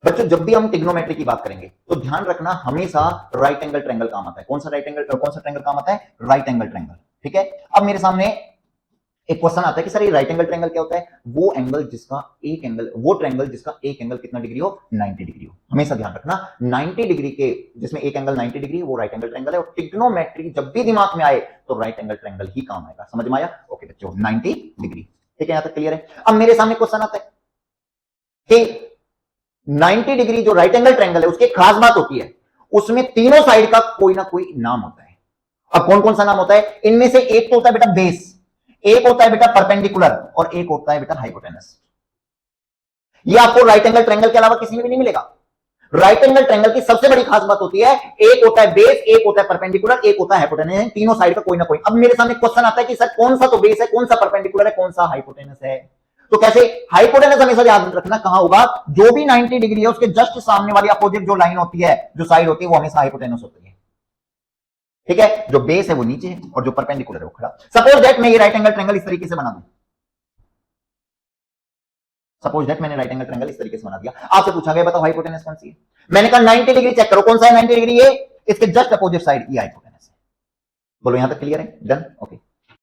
बच्चों जब भी हम ट्रिग्नोमेट्री की बात करेंगे तो ध्यान रखना हमेशा राइट एंगल ट्रायंगल काम आता है। कौन सा ट्रायंगल काम आता है? Right angle triangle. ठीक है, अब मेरे सामने एक क्वेश्चन आता है कि सर ये राइट एंगल ट्रायंगल क्या होता है? वो एंगल जिसका एक एंगल, वो ट्रायंगल जिसका एक एंगल कितना डिग्री हो? 90 डिग्री हो। हमेशा ध्यान रखना 90 डिग्री के जिसमें एक एंगल 90 डिग्री वो राइट एंगल ट्रायंगल है। और ट्रिग्नोमेट्री जब भी दिमाग में आए तो राइट एंगल ट्रायंगल ही काम आएगा। समझ में आया? ओके बच्चों 90 डिग्री। ठीक है, यहां तक क्लियर है। अब मेरे सामने क्वेश्चन आता है कि 90 डिग्री जो राइट एंगल ट्रायंगल है उसकी खास बात होती है उसमें तीनों साइड का कोई ना कोई नाम होता है। अब कौन कौन सा नाम होता है? इनमें से एक तो होता है बेटा बेस, एक होता है बेटा परपेंडिकुलर और एक होता है बेटा हाइपोटेनस। ये आपको राइट एंगल ट्रायंगल के अलावा किसी में भी नहीं मिलेगा। राइट एंगल ट्रायंगल की सबसे बड़ी खास बात होती है एक होता है बेस, एक होता है परपेंडिकुलर, एक होता है हाइपोटेनस। तीनों साइड का कोई ना कोई। अब मेरे सामने क्वेश्चन आता है कि सर कौन सा तो बेस है, कौन सा परपेंडिकुलर है, कौन सा हाइपोटेनस है? तो कैसे? हाइपोटेनस हमेशा याद रखना कहां होगा? जो भी 90 डिग्री है उसके जस्ट सामने वाली अपोजिट जो लाइन होती है, जो साइड होती है, वो हमेशा हाइपोटेनस होती है। ठीक है, जो बेस है वो नीचे है और जो परपेंडिकुलर है वो खड़ा। सपोज दैट मैं ये राइट एंगल ट्रायंगल इस तरीके से बना दूं। सपोज दैट मैंने राइट एंगल ट्रायंगल इस तरीके से बना दिया। आपसे पूछा गया बताओ हाइपोटेनस कौन सी है? मैंने कहा 90 डिग्री चेक करो, कौन सा है 90 डिग्री? ये इसके जस्ट अपोजिट साइड ये हाइपोटेनस है। बोलो यहां तक क्लियर है? डन? ओके।